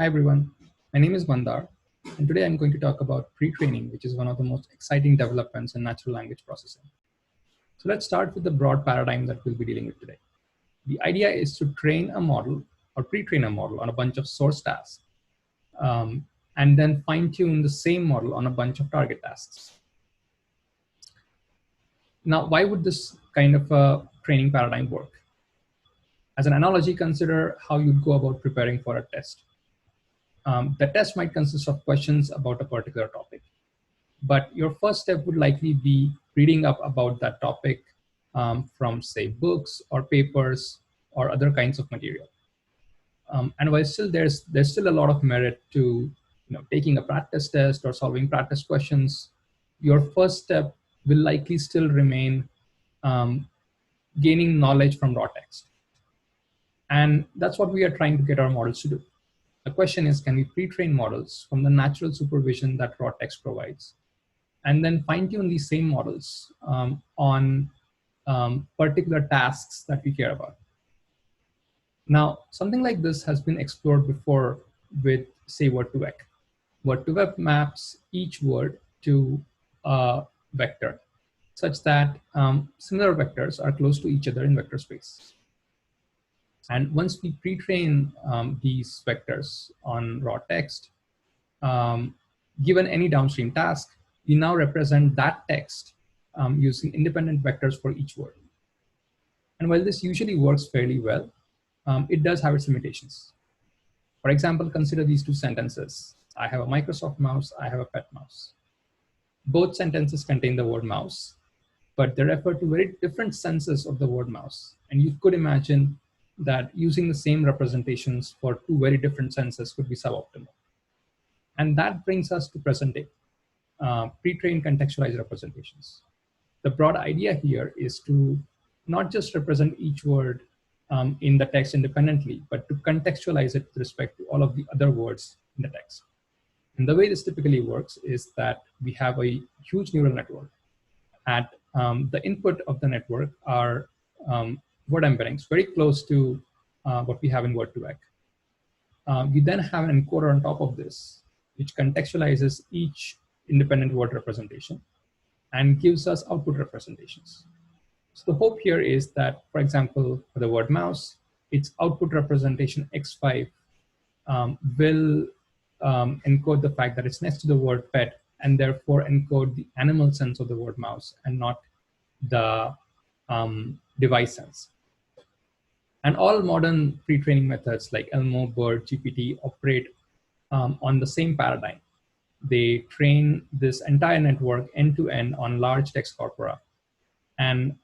Hi everyone, my name is Mandar, and today I'm going to talk about pre-training, which is one of the most exciting developments in natural language processing. So let's start with the broad paradigm that we'll be dealing with today. The idea is to train a model or pre-train a model on a bunch of source tasks, and then fine-tune the same model on a bunch of target tasks. Now, why would this kind of a training paradigm work? As an analogy, consider how you'd go about preparing for a test. The test might consist of questions about a particular topic, but your first step would likely be reading up about that topic from, say, books or papers or other kinds of material. And while still there's still a lot of merit to taking a practice test or solving practice questions, your first step will likely still remain gaining knowledge from raw text. And that's what we are trying to get our models to do. The question is, can we pre-train models from the natural supervision that raw text provides, and then fine-tune these same models on particular tasks that we care about? Now, something like this has been explored before with, say, word2vec. Word2vec maps each word to a vector such that similar vectors are close to each other in vector space. And once we pre-train these vectors on raw text, given any downstream task, we now represent that text using independent vectors for each word. And while this usually works fairly well, it does have its limitations. For example, consider these two sentences. I have a Microsoft mouse, I have a pet mouse. Both sentences contain the word mouse, but they refer to very different senses of the word mouse. And you could imagine that using the same representations for two very different senses could be suboptimal. And that brings us to present day, pre-trained contextualized representations. The broad idea here is to not just represent each word in the text independently, but to contextualize it with respect to all of the other words in the text. And the way this typically works is that we have a huge neural network. At the input of the network are word embeddings, very close to what we have in word2vec. We then have an encoder on top of this, which contextualizes each independent word representation and gives us output representations. So the hope here is that, for example, for the word mouse, its output representation x5 will encode the fact that it's next to the word pet, and therefore encode the animal sense of the word mouse and not the device sense. And all modern pre-training methods like Elmo, BERT, GPT operate on the same paradigm. They train this entire network end-to-end on large text corpora and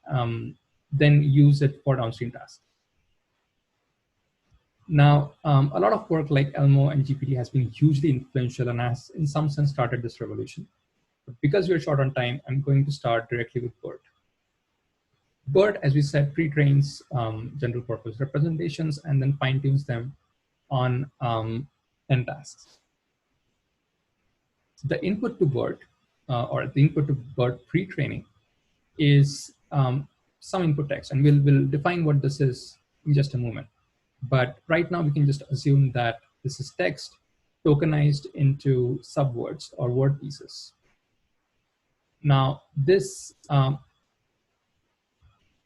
then use it for downstream tasks. Now, a lot of work like Elmo and GPT has been hugely influential and has, in some sense, started this revolution. But because we're short on time, I'm going to start directly with BERT. BERT, as we said, pre-trains general purpose representations and then fine-tunes them on 10 tasks. The input to BERT, or the input to BERT pre-training, is some input text, and we'll define what this is in just a moment. But right now, we can just assume that this is text tokenized into subwords or word pieces. Now, this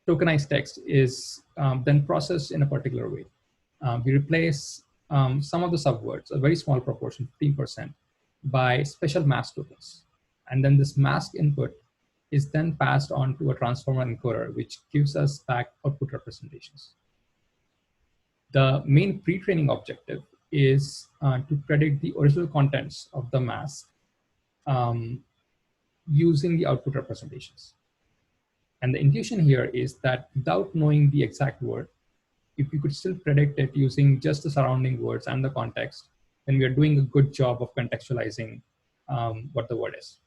tokenized text is then processed in a particular way. We replace some of the subwords, a very small proportion, 15%, by special mask tokens. And then this mask input is then passed on to a transformer encoder, which gives us back output representations. The main pre-training objective is to predict the original contents of the mask using the output representations. And the intuition here is that without knowing the exact word, if we could still predict it using just the surrounding words and the context, then we are doing a good job of contextualizing what the word is.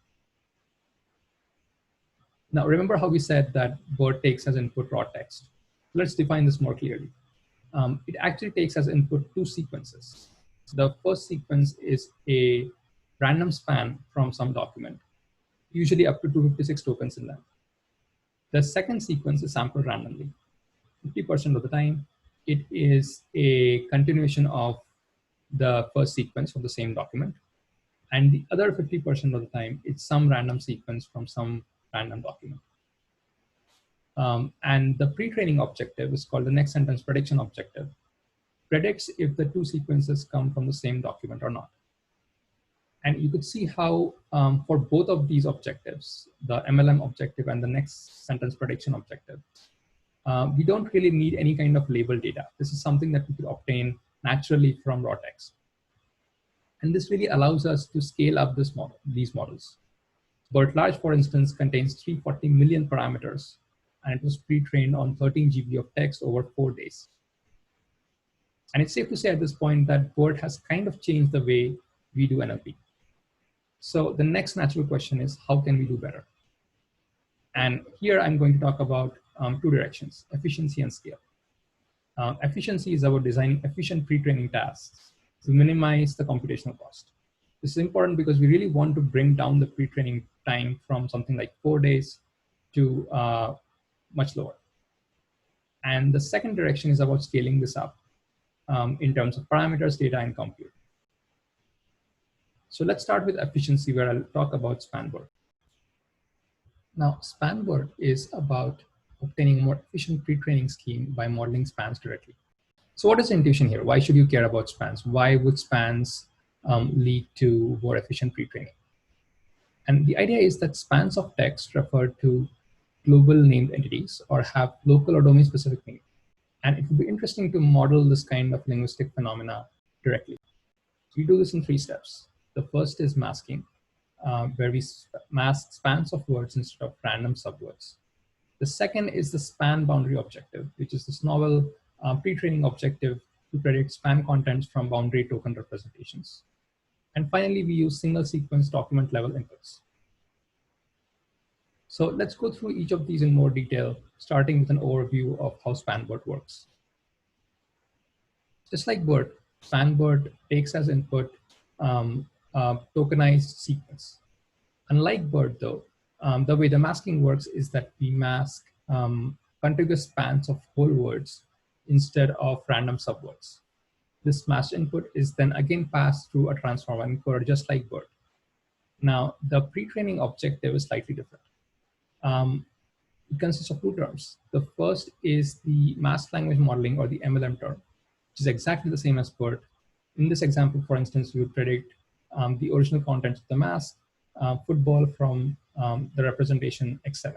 Now, remember how we said that BERT takes as input raw text. Let's define this more clearly. It actually takes as input two sequences. The first sequence is a random span from some document, usually up to 256 tokens in length. The second sequence is sampled randomly. 50% of the time, it is a continuation of the first sequence of the same document. And the other 50% of the time, it's some random sequence from some random document. And the pre-training objective is called the next sentence prediction objective. Predicts if the two sequences come from the same document or not. And you could see how for both of these objectives, the MLM objective and the next sentence prediction objective, we don't really need any kind of label data. This is something that we could obtain naturally from raw text. And this really allows us to scale up these models. BERT large, for instance, contains 340 million parameters, and it was pre-trained on 13 GB of text over 4 days. And it's safe to say at this point that BERT has kind of changed the way we do NLP. So the next natural question is, how can we do better? And here I'm going to talk about two directions, efficiency and scale. Efficiency is about designing efficient pre-training tasks to minimize the computational cost. This is important because we really want to bring down the pre-training time from something like 4 days to much lower. And the second direction is about scaling this up in terms of parameters, data, and compute. So let's start with efficiency, where I'll talk about span BERT. Now, span BERT is about obtaining a more efficient pre-training scheme by modeling spans directly. So what is the intuition here? Why should you care about spans? Why would spans lead to more efficient pre-training? And the idea is that spans of text refer to global named entities or have local or domain-specific meaning. And it would be interesting to model this kind of linguistic phenomena directly. So we do this in 3 steps. The first is masking, where we mask spans of words instead of random subwords. The second is the span boundary objective, which is this novel pre-training objective to predict span contents from boundary token representations. And finally, we use single sequence document level inputs. So let's go through each of these in more detail, starting with an overview of how span BERT works. Just like BERT, span BERT takes as input tokenized sequence. Unlike BERT, though, the way the masking works is that we mask contiguous spans of whole words instead of random subwords. This masked input is then again passed through a transformer encoder, just like BERT. Now, the pre-training objective is slightly different. It consists of 2 terms. The first is the masked language modeling, or the MLM term, which is exactly the same as BERT. In this example, for instance, we would predict the original contents of the mask, football from the representation X7.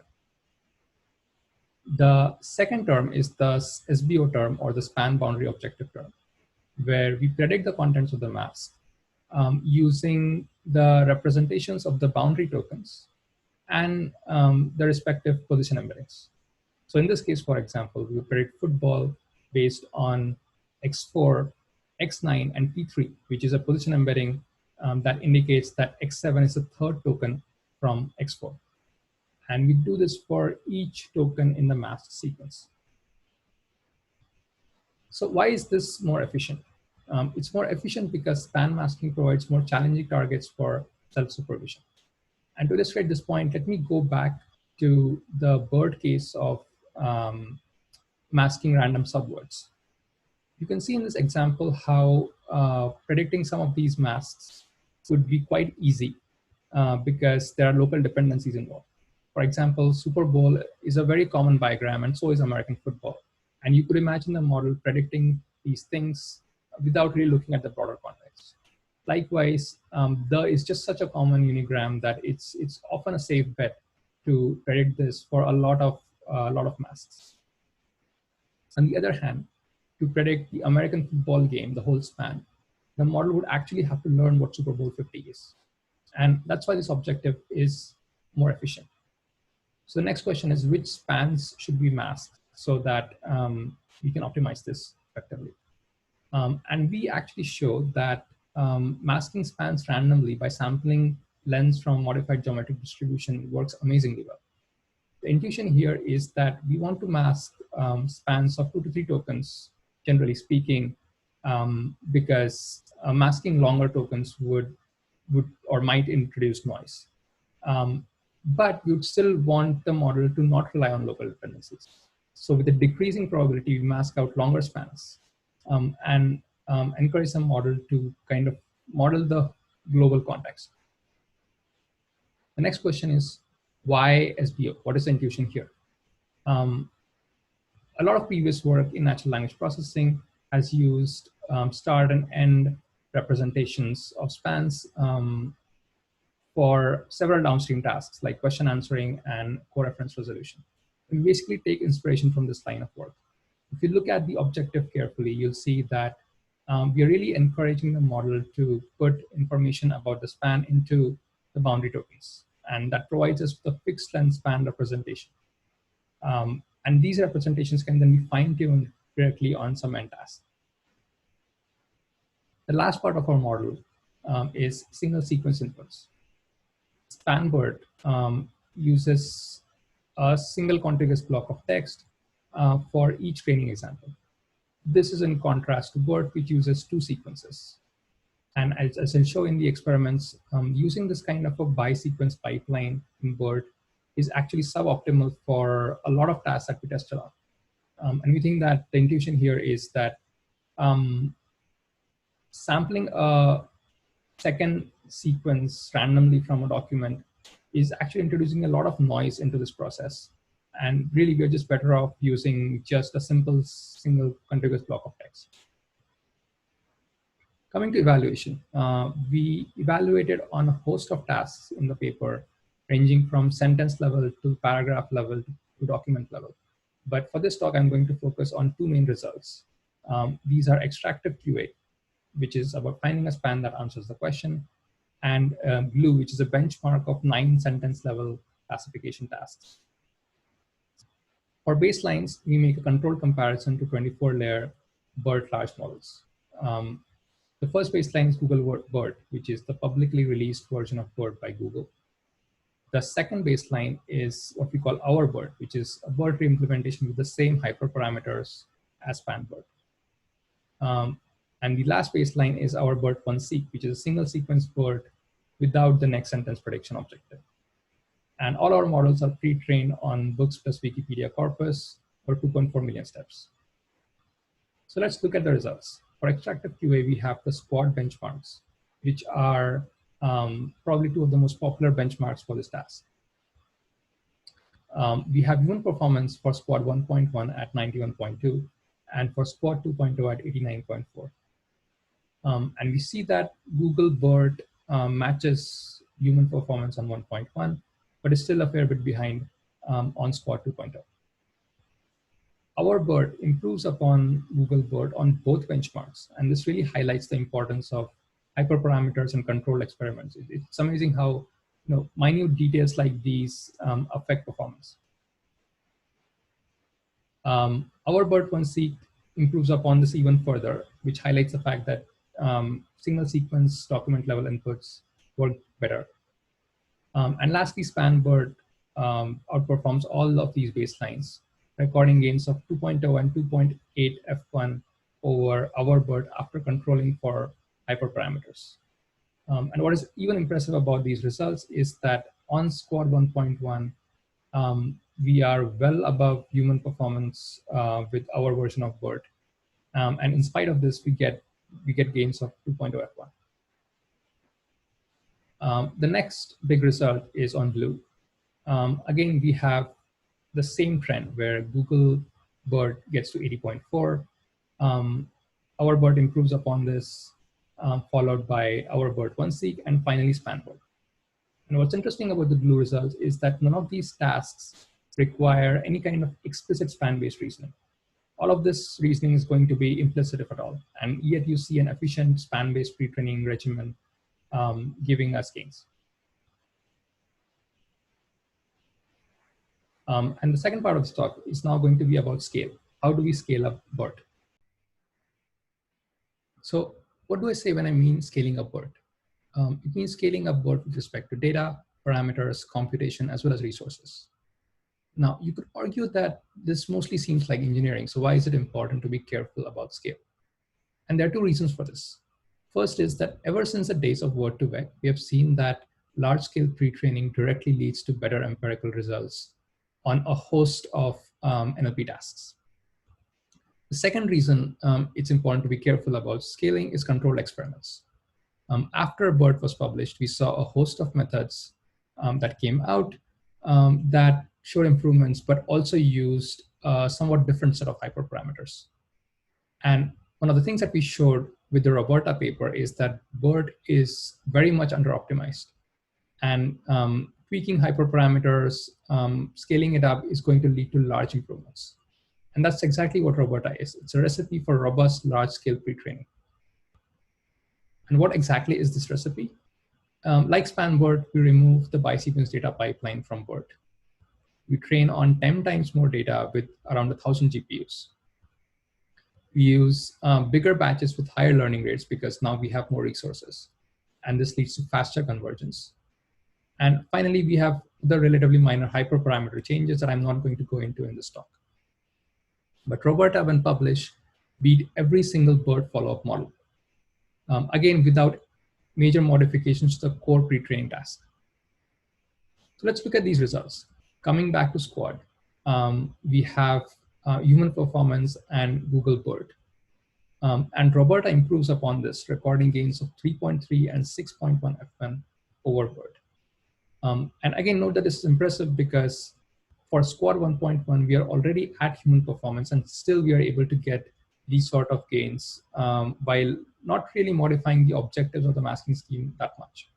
The second term is the SBO term, or the span boundary objective term, where we predict the contents of the mask using the representations of the boundary tokens and the respective position embeddings. So in this case, for example, we predict football based on X4, X9, and P3, which is a position embedding that indicates that X7 is the 3rd token from X4. And we do this for each token in the masked sequence. So why is this more efficient? It's more efficient because span masking provides more challenging targets for self-supervision. And to illustrate this point, let me go back to the BERT case of masking random subwords. You can see in this example how predicting some of these masks would be quite easy because there are local dependencies involved. For example, Super Bowl is a very common bigram, and so is American football. And you could imagine the model predicting these things without really looking at the broader context. Likewise, the is just such a common unigram that it's often a safe bet to predict this for a lot of masks. On the other hand, to predict the American football game, the whole span, the model would actually have to learn what Super Bowl 50 is. And that's why this objective is more efficient. So the next question is, which spans should we mask so that we can optimize this effectively? And we actually show that masking spans randomly by sampling lens from modified geometric distribution works amazingly well. The intuition here is that we want to mask spans of 2 to 3 tokens, generally speaking, because masking longer tokens would or might introduce noise. But you'd still want the model to not rely on local dependencies. So with a decreasing probability, we mask out longer spans. And encourage the model to kind of model the global context. The next question is, why SBO? What is the intuition here? A lot of previous work in natural language processing has used start and end representations of spans for several downstream tasks like question answering and co-reference resolution. We basically take inspiration from this line of work. If you look at the objective carefully, you'll see that we are really encouraging the model to put information about the span into the boundary tokens. And that provides us with a fixed length span representation. And these representations can then be fine-tuned directly on some end task. The last part of our model is single sequence inference. SpanBERT uses a single contiguous block of text for each training example. This is in contrast to BERT, which uses two sequences. And as I'll show in the experiments, using this kind of a bi-sequence pipeline in BERT is actually suboptimal for a lot of tasks that we tested on. And we think that the intuition here is that sampling a second sequence randomly from a document is actually introducing a lot of noise into this process. And really, we're just better off using just a simple single contiguous block of text. Coming to evaluation, we evaluated on a host of tasks in the paper, ranging from sentence level to paragraph level to document level. But for this talk, I'm going to focus on two main results. These are extractive QA, which is about finding a span that answers the question, and GLUE, which is a benchmark of 9 sentence level classification tasks. For baselines, we make a controlled comparison to 24-layer BERT large models. The first baseline is Google BERT, which is the publicly released version of BERT by Google. The second baseline is what we call our BERT, which is a BERT reimplementation with the same hyperparameters as SpanBERT. And the last baseline is our BERT1seq, which is a single sequence BERT without the next sentence prediction objective. And all our models are pre-trained on books plus Wikipedia corpus or 2.4 million steps. So let's look at the results. For extractive QA, we have the squad benchmarks, which are probably two of the most popular benchmarks for this task. We have human performance for squad 1.1 at 91.2 and for squad 2.0 at 89.4. And we see that Google BERT matches human performance on 1.1, but is still a fair bit behind on squad 2.0. Our BERT improves upon Google BERT on both benchmarks, and this really highlights the importance of hyperparameters and controlled experiments. It's amazing how minute details like these affect performance. Our BERT1seq improves upon this even further, which highlights the fact that single sequence document level inputs work better. And lastly, SpanBERT outperforms all of these baselines, recording gains of 2.0 and 2.8 F1 over our BERT after controlling for hyperparameters. And what is even impressive about these results is that on squad 1.1, we are well above human performance with our version of BERT. And in spite of this, we get gains of 2.0 F1. The next big result is on GLUE. Again, we have the same trend where Google BERT gets to 80.4. Our BERT improves upon this, followed by our BERT1seq, and finally SpanBERT. And what's interesting about the GLUE results is that none of these tasks require any kind of explicit span-based reasoning. All of this reasoning is going to be implicit, if at all, and yet you see an efficient span-based pre-training regimen giving us gains. And the second part of this talk is now going to be about scale. How do we scale up BERT? So what do I say when I mean scaling up BERT? It means scaling up BERT with respect to data, parameters, computation, as well as resources. Now, you could argue that this mostly seems like engineering, so why is it important to be careful about scale? And there are two reasons for this. First is that ever since the days of Word2Vec, we have seen that large-scale pre-training directly leads to better empirical results on a host of NLP tasks. The second reason it's important to be careful about scaling is controlled experiments. After BERT was published, we saw a host of methods that came out that showed improvements, but also used a somewhat different set of hyperparameters. And one of the things that we showed with the ROBERTA paper is that BERT is very much under-optimized. And tweaking hyperparameters, scaling it up is going to lead to large improvements. And that's exactly what ROBERTA is. It's a recipe for robust, large-scale pre-training. And what exactly is this recipe? Like span BERT, we remove the bisequence data pipeline from BERT. We train on 10 times more data with around 1,000 GPUs. We use bigger batches with higher learning rates because now we have more resources. And this leads to faster convergence. And finally, we have the relatively minor hyperparameter changes that I'm not going to go into in this talk. But ROBERTA, when published, beat every single BERT follow-up model. Again, without major modifications to the core pre-training task. So let's look at these results. Coming back to Squad, we have human performance and Google BERT. And ROBERTA improves upon this, recording gains of 3.3 and 6.1 FN over BERT. And again, note that this is impressive because for Squad 1.1, we are already at human performance, and still we are able to get these sort of gains while not really modifying the objectives of the masking scheme that much.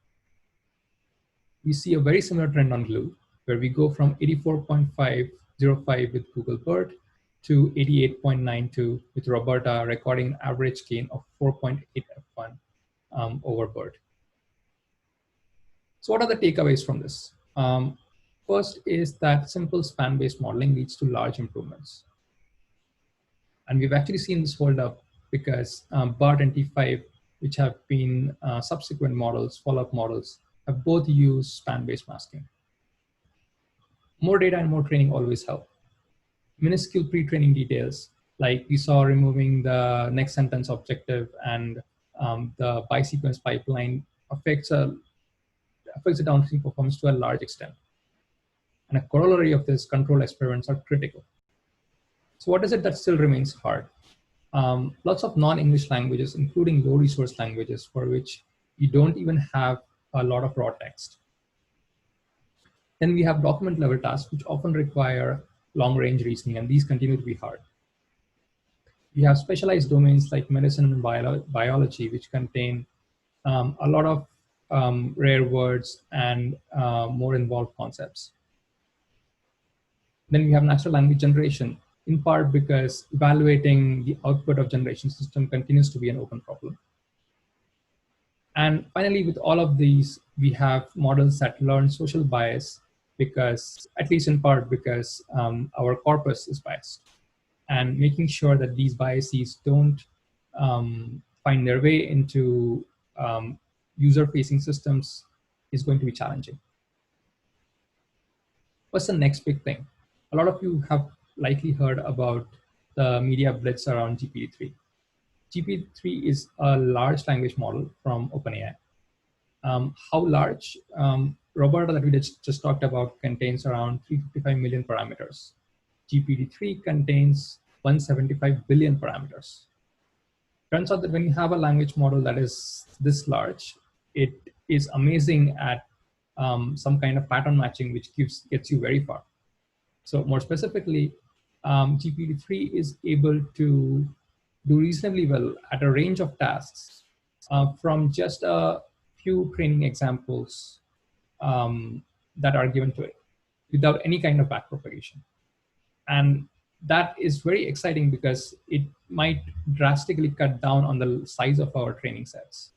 We see a very similar trend on Glue, where we go from 84.505 with Google BERT to 88.92 with ROBERTA, recording an average gain of 4.8 F1 over BERT. So what are the takeaways from this? First is that simple span-based modeling leads to large improvements. And we've actually seen this hold up because BERT and T5, which have been subsequent models, follow-up models, have both used span-based masking. More data and more training always help. Minuscule pre-training details, like we saw removing the next sentence objective and the bisequence pipeline affects the downstream performance to a large extent. And a corollary of this, control experiments are critical. So what is it that still remains hard? Lots of non-English languages, including low resource languages for which you don't even have a lot of raw text. Then we have document level tasks, which often require long range reasoning, and these continue to be hard. We have specialized domains like medicine and biology, which contain a lot of rare words and more involved concepts. Then we have natural language generation, in part because evaluating the output of generation system continues to be an open problem. And finally, with all of these, we have models that learn social bias because, at least in part, because our corpus is biased. And making sure that these biases don't find their way into user-facing systems is going to be challenging. What's the next big thing? A lot of you have likely heard about the media blitz around GPT-3. GPT-3 is a large language model from OpenAI. How large? ROBERTA that we just talked about contains around 355 million parameters. GPT-3 contains 175 billion parameters. Turns out that when you have a language model that is this large, it is amazing at some kind of pattern matching, which gets you very far. So more specifically, GPT-3 is able to do reasonably well at a range of tasks from just a few training examples that are given to it without any kind of backpropagation. And that is very exciting because it might drastically cut down on the size of our training sets.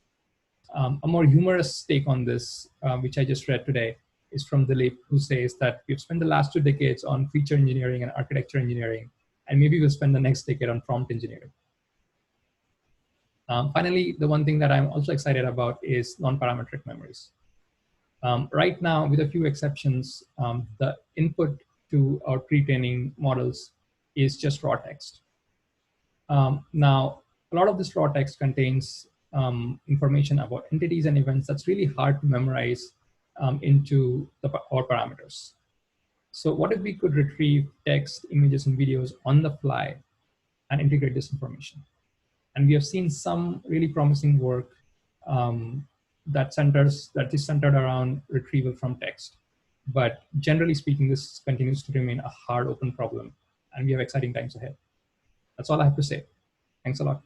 A more humorous take on this, which I just read today, is from Dilip, who says that we've spent the last 2 decades on feature engineering and architecture engineering, and maybe we'll spend the next decade on prompt engineering. Finally, the one thing that I'm also excited about is non-parametric memories. Right now, with a few exceptions, the input to our pre-training models is just raw text. Now, a lot of this raw text contains information about entities and events that's really hard to memorize into our parameters. So what if we could retrieve text, images, and videos on the fly and integrate this information. And we have seen some really promising work that is centered around retrieval from text. But generally speaking, this continues to remain a hard open problem, and we have exciting times ahead. That's all I have to say. Thanks a lot.